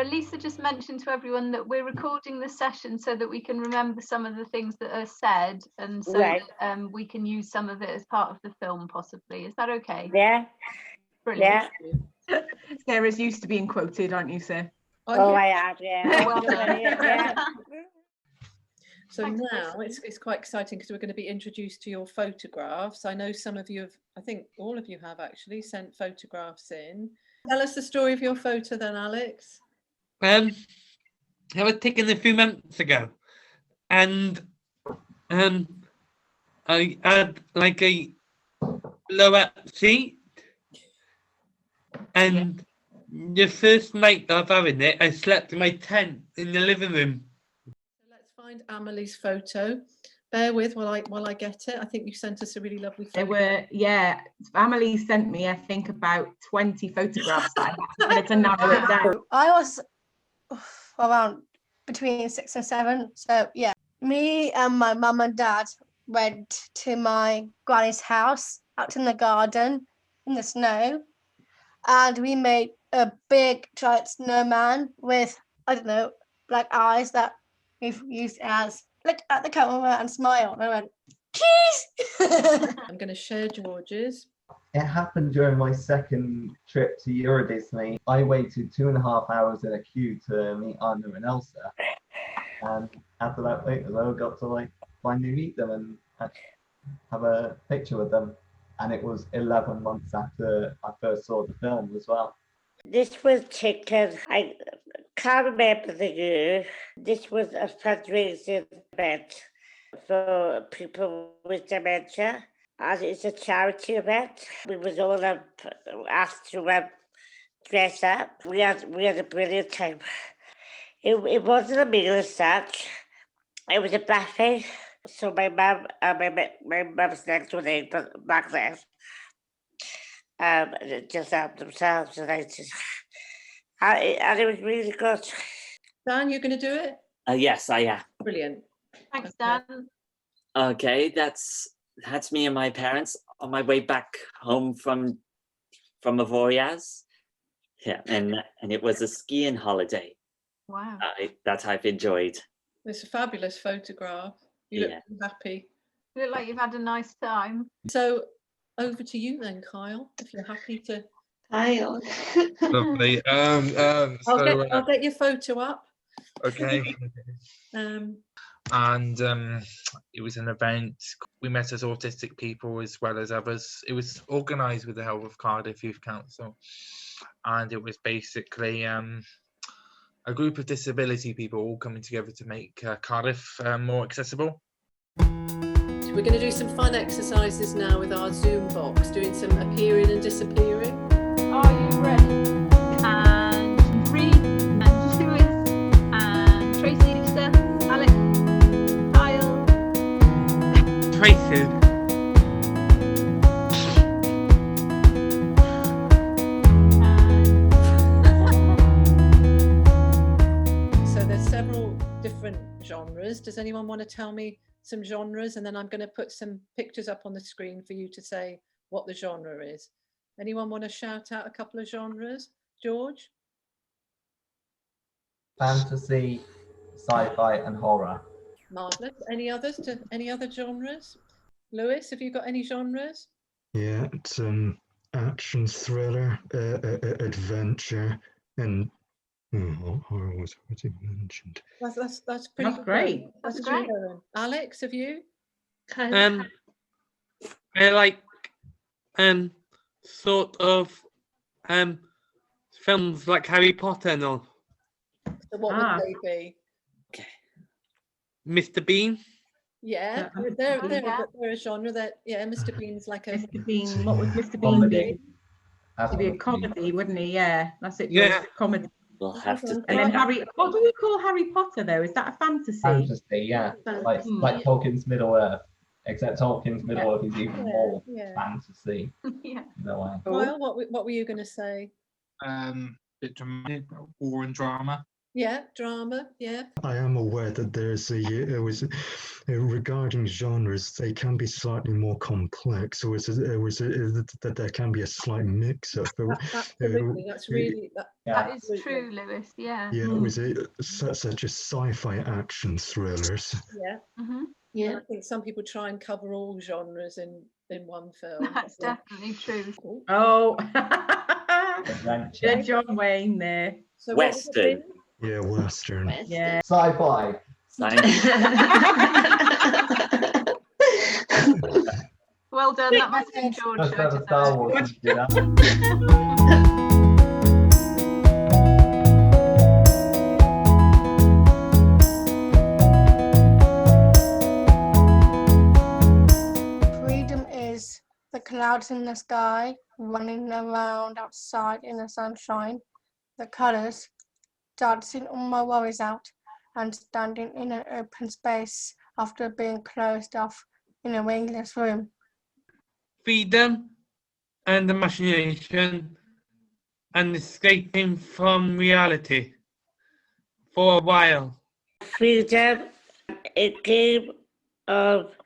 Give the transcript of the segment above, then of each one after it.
So Lisa just mentioned to everyone that we're recording the session so that we can remember some of the things that are said, and so that, we can use some of it as part of the film possibly. Is that okay? Yeah. Brilliant. Yeah. Sarah's used to being quoted, aren't you, Sir? Oh, I have, yeah. Well done. Yeah. So Thanks, now Tracy. it's quite exciting because we're going to be introduced to your photographs. I know some of you have, I think all of you have actually sent photographs in. Tell us the story of your photo then, Alex. I was taken a few months ago, and I had like a blow-up seat, and the first night of having it, I slept in my tent in the living room. So let's find Amelie's photo. Bear with while I get it. I think you sent us a really lovely photo. There were, yeah, Emily sent me, I think, about 20 photographs that I had to narrow it down. I was around between 6 and 7. So yeah, me and my mum and dad went to my granny's house out in the garden in the snow, and we made a big giant snowman with, I don't know, black eyes that we've used as look at the camera and smile. And I went, cheese. I'm going to share George's. It happened during my second trip to Euro Disney. I waited 2.5 hours in a queue to meet Anna and Elsa. And after that wait, I got to like finally meet them and have a picture with them. And it was 11 months after I first saw the film as well. This was taken, I can't remember the year. This was a fundraising event for people with dementia. And it's a charity event. We was all asked to dress up. We had a brilliant time. It wasn't a meal as such. It was a buffet. So my mum and my mum's next door neighbour back then just helped themselves, and it was really good. Dan, you're going to do it? Yes, I am. Brilliant. Thanks, Dan. Okay, that's me and my parents on my way back home from Avoriaz. Yeah, and it was a skiing holiday. Wow. That I've enjoyed. It's a fabulous photograph. You look happy. You look like you've had a nice time. So over to you then, Kyle, if you're happy to. Kyle. Lovely. I'll get your photo up. Okay. Um, And it was an event. We met as autistic people as well as others. It was organised with the help of Cardiff Youth Council, and it was basically a group of disability people all coming together to make Cardiff more accessible. So we're going to do some fun exercises now with our Zoom box, doing some appearing and disappearing. Are you ready? And 3, and Lewis, and Tracy, Lisa, Alex, Kyle. Tracy. So there's several different genres. Does anyone want to tell me some genres? And then I'm going to put some pictures up on the screen for you to say what the genre is. Anyone want to shout out a couple of genres? George? Fantasy, sci-fi, and horror. Marvellous. Any others? Any other genres? Lewis, have you got any genres? Yeah, it's action, thriller, adventure, and horror was already mentioned. That's pretty good. Great. That's great. Alex, have you? I like sort of films like Harry Potter and all. So what would they be? Mr. Bean. Yeah, Yeah, they're a genre that, Mr. Bean's like a... Mr. Bean, what would Mr. Bean Comedy. be? He'd be a comedy, wouldn't he? Yeah, that's it. Yeah. Comedy. We'll have to. And then what do we call Harry Potter though? Is that a fantasy? Fantasy, yeah. Like Tolkien's Middle Earth. Except Tolkien's Middle Earth is even more fantasy. Yeah. In a way. Well, what were you going to say? Bit dramatic, war and drama. Yeah, drama, yeah. I am aware that there's regarding genres, they can be slightly more complex, or that there can be a slight mix-up. Absolutely, that's really, That is true, Lewis, yeah. Yeah, was it such as sci-fi action thrillers? Yeah. Yeah, I think some people try and cover all genres in one film. That's definitely true. Oh, Adventure. John Wayne there. So Western. Yeah, Western. Yeah. Sci-fi. Well done, that must have been George. Must have a Star Wars. Freedom is the clouds in the sky, running around outside in the sunshine, the colours, dancing all my worries out, and standing in an open space after being closed off in a windowless room. Freedom and imagination and escaping from reality for a while. Freedom, a game of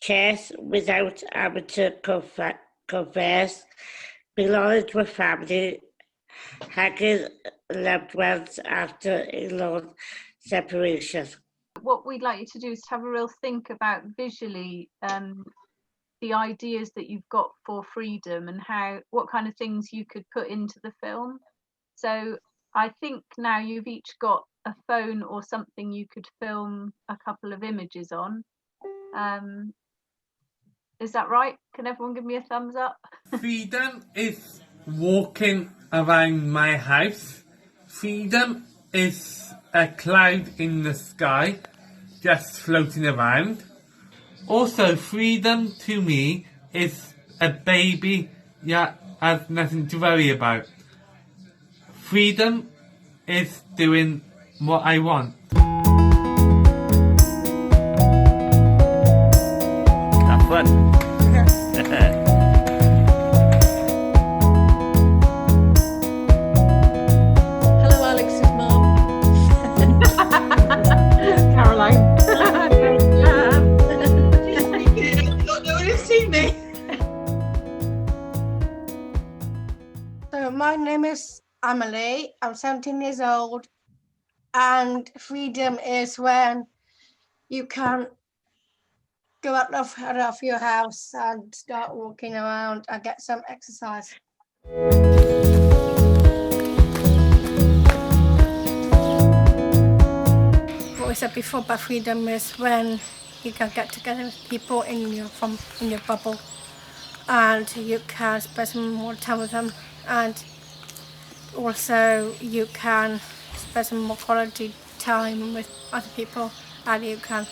chess without amateur converse, belonging to a family, hugging loved ones after a long separation. What we'd like you to do is have a real think about visually the ideas that you've got for freedom and what kind of things you could put into the film. So I think now you've each got a phone or something you could film a couple of images on. Is that right? Can everyone give me a thumbs up? Freedom is walking around my house. Freedom is a cloud in the sky just floating around. Also, freedom to me is a baby that has nothing to worry about. Freedom is doing what I want. Have fun. Hello, Alex's mum. Caroline. Nobody's seen me. So my name is Emily, I'm 17 years old, and freedom is when you can go out of your house and start walking around and get some exercise. What we said before about freedom is when you can get together with people in your bubble, and you can spend some more time with them, and also you can spend some more quality time with other people, and you can,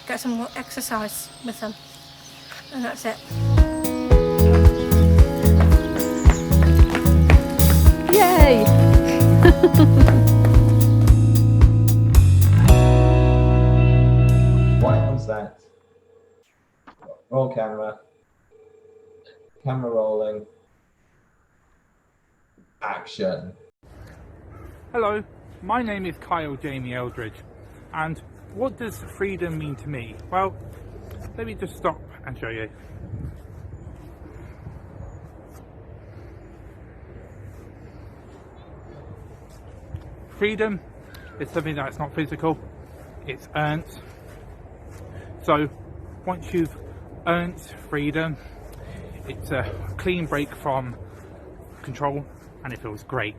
get some more exercise with them, and that's it. Yay! Right on set. Roll camera. Camera rolling. Action. Hello, my name is Kyle Jamie Eldridge, and what does freedom mean to me? Well, let me just stop and show you. Freedom is something that's not physical, it's earned. So once you've earned freedom, it's a clean break from control and it feels great.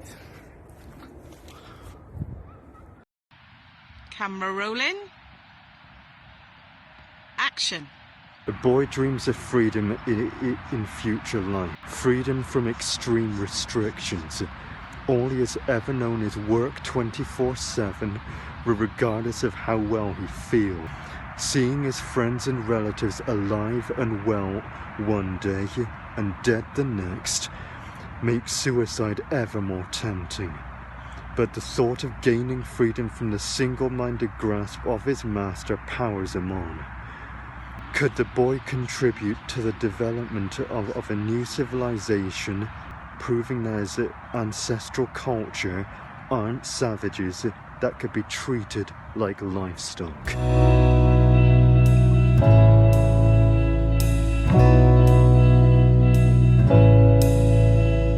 Camera rolling. Action. A boy dreams of freedom in future life. Freedom from extreme restrictions. All he has ever known is work 24/7, regardless of how well he feels. Seeing his friends and relatives alive and well one day and dead the next makes suicide ever more tempting. But the thought of gaining freedom from the single-minded grasp of his master powers him on. Could the boy contribute to the development of a new civilization, proving that his ancestral culture aren't savages that could be treated like livestock.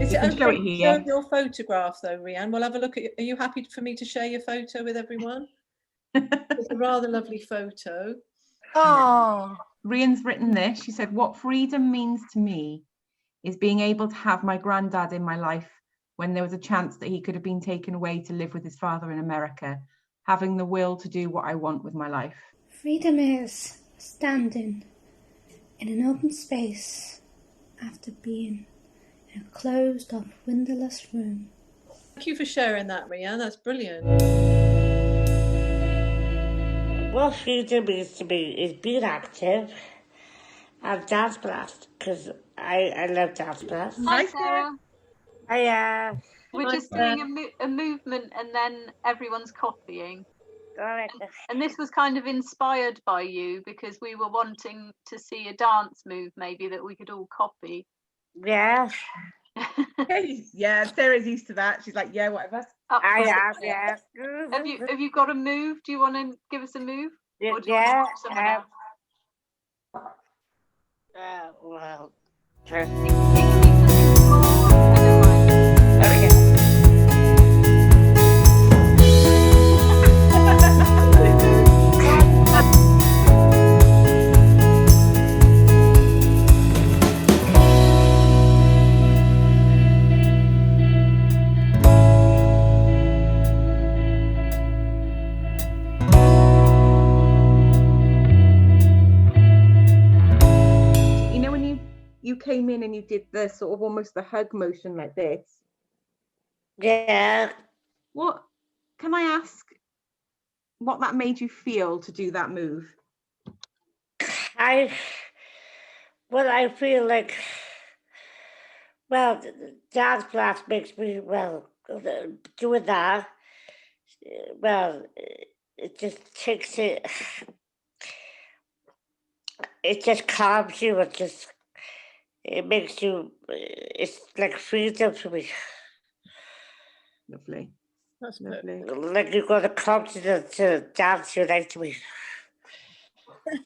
Is it can show okay it to here. show your photograph though, Rhiannon? We'll have a look at. Are you happy for me to share your photo with everyone? It's a rather lovely photo. Oh, Rhiannon's written this. She said, "What freedom means to me is being able to have my granddad in my life when there was a chance that he could have been taken away to live with his father in America, having the will to do what I want with my life." Freedom is standing in an open space after being in a closed off windowless room. Thank you for sharing that, Rhiannon. That's brilliant. What freedom means to me is being active and dance blast, because I love dance blast. Hi, Hi, Sarah. I We're Hi, just doing a movement and then everyone's copying. alright. And this was kind of inspired by you because we were wanting to see a dance move maybe that we could all copy. Yeah, Yeah, Sarah's used to that. She's like, yeah, whatever. I am, yeah. Have you got a move? Do you want to give us a move? Yeah, Or do you want to watch someone else? well, It can be something small, I don't mind. okay. You know when you came in and you did the sort of almost the hug motion like this? Yeah, What can I ask what that made you feel to do that move? I feel like, well, dance class makes me, well, doing that, well, it just takes it, it just calms you, it makes you, it's like freedom for me. Lovely, That's good. lovely, Like you've got the confidence to dance your life to me.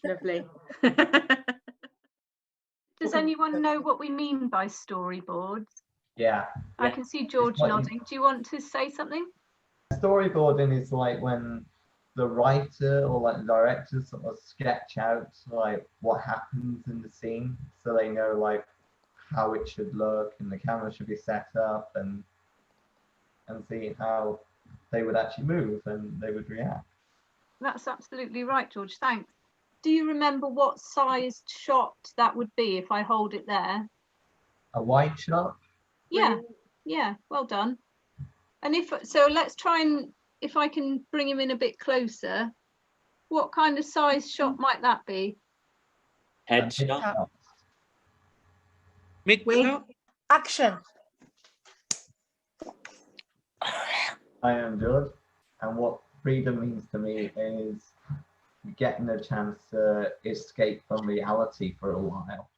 lovely. Does anyone know what we mean by storyboards? Yeah. I can see George like- nodding. Do you want to say something? Storyboarding is like when the writer or like the director sort of sketch out like what happens in the scene, so they know like how it should look and the camera should be set up and see how they would actually move and they would react. That's absolutely right, George. Thanks. Do you remember what sized shot that would be if I hold it there? A wide shot? Yeah, yeah, well done. And so let's try and, if I can bring him in a bit closer, what kind of size shot might that be? Headshot. Mid shot? action. I am George, and what freedom means to me is getting a chance to escape from reality for a while.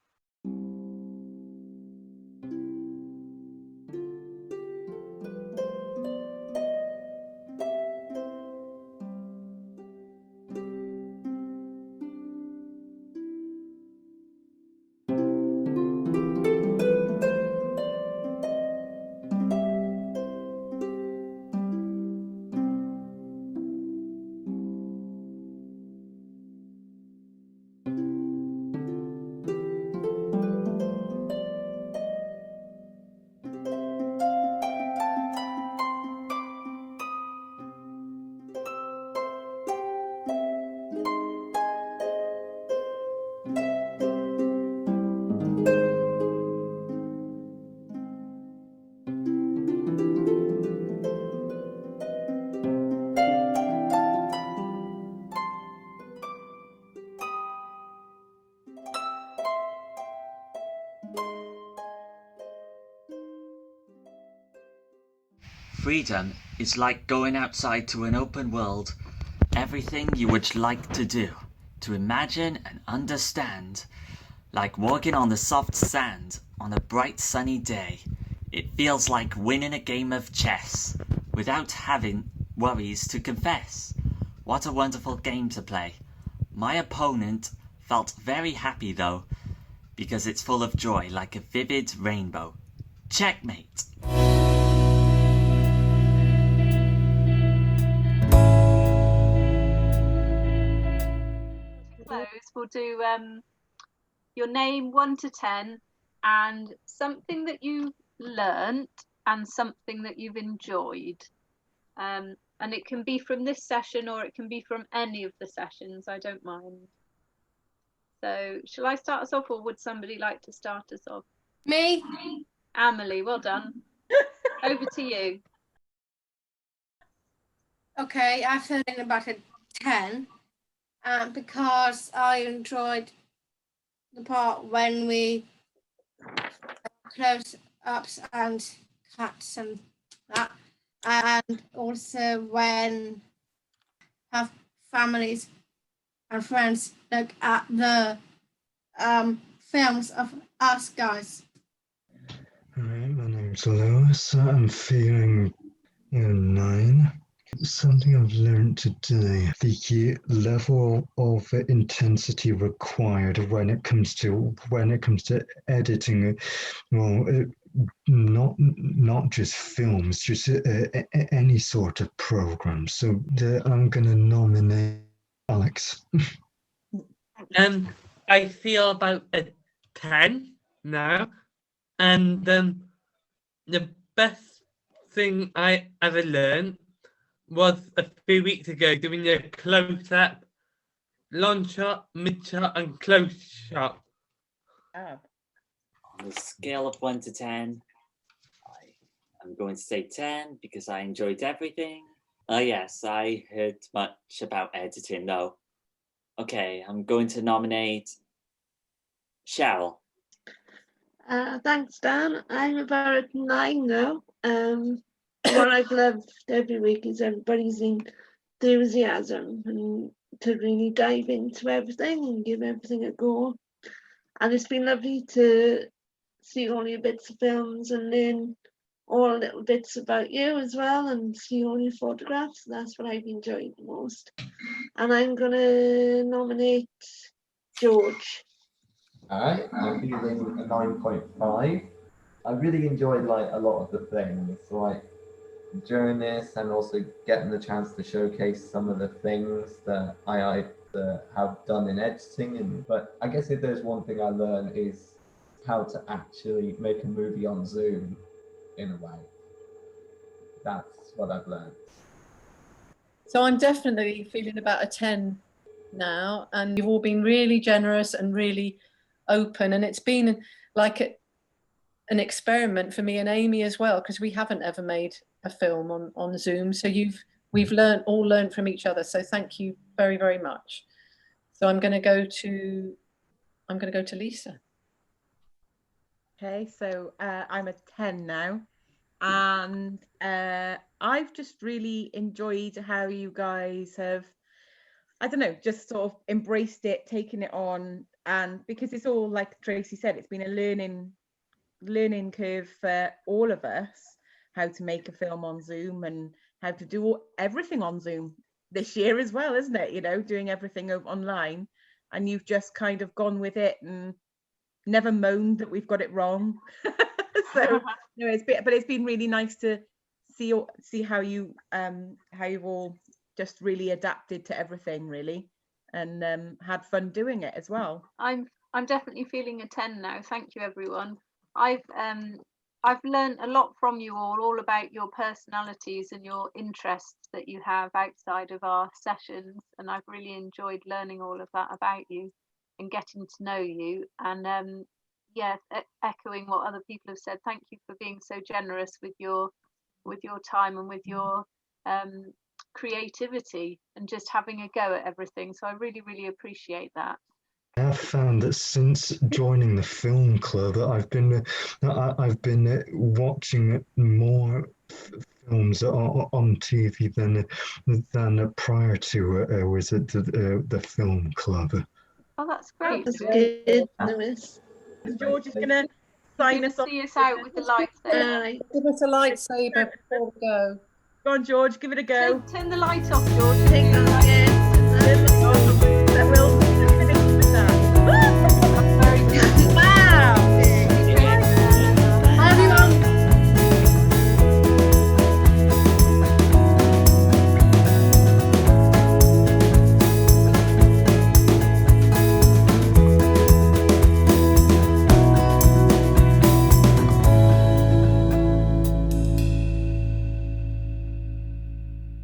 Freedom is like going outside to an open world, everything you would like to do, to imagine and understand, like walking on the soft sand on a bright sunny day. It feels like winning a game of chess, without having worries to confess. What a wonderful game to play. My opponent felt very happy though, because it's full of joy like a vivid rainbow. Checkmate. Close. We'll do your name 1 to 10 and something that you learnt and something that you've enjoyed. And it can be from this session or it can be from any of the sessions, I don't mind. So shall I start us off or would somebody like to start us off? Me? Amelie, well done. Over to you. Okay, I feel in about a 10 because I enjoyed the part when we close ups and cuts and that, and also when have families and friends look at the films of us guys. Alright, my name's Lewis. I'm feeling 9. Something I've learned today, the level of intensity required when it comes to editing, well, not just films, just any sort of program. So I'm gonna nominate Alex. I feel about a 10 now, and the best thing I ever learned was a few weeks ago doing a close-up, long shot, mid shot, and close shot. On a scale of 1 to 10, I'm going to say 10 because I enjoyed everything. Yes, I heard much about editing though. Okay, I'm going to nominate Cheryl. Thanks, Dan. I'm about 9 now. What I've loved every week is everybody's enthusiasm and to really dive into everything and give everything a go. And it's been lovely to see all your bits of films and learn all little bits about you as well and see all your photographs. That's what I've enjoyed the most. And I'm going to nominate George. All right, I'm feeling a 9.5. I really enjoyed like a lot of the things, like during this, and also getting the chance to showcase some of the things that I have done in editing. But I guess if there's one thing I learned is how to actually make a movie on Zoom in a way. That's what I've learned. So I'm definitely feeling about a 10 now, and you've all been really generous and really open, and it's been like an experiment for me and Amy as well, because we haven't ever made a film on Zoom. So we've all learned from each other. So thank you very, very much. So I'm going to go to Lisa. Okay, so I'm a 10 now, and I've just really enjoyed how you guys have, I don't know, just sort of embraced it, taken it on, and because it's all, like Tracy said, it's been a learning curve for all of us, how to make a film on Zoom and how to do everything on Zoom this year as well, isn't it? You know, doing everything online, and you've just kind of gone with it and never moaned that we've got it wrong. So no, it's been really nice to see how you've all just really adapted to everything really, and had fun doing it as well. I'm definitely feeling a 10 now. Thank you, everyone. I've learned a lot from you all about your personalities and your interests that you have outside of our sessions, and I've really enjoyed learning all of that about you and getting to know you. And echoing what other people have said, thank you for being so generous with your time and with your creativity and just having a go at everything. So I really, really appreciate that. I've found that since joining the film club, I've been watching more films on TV than prior to was it the film club. Oh, that's great. That's good, Lewis. George is going to sign us off. See us out with the lightsaber. Give us a lightsaber before we go. Go on, George, give it a go. Turn the light off, George. Take that.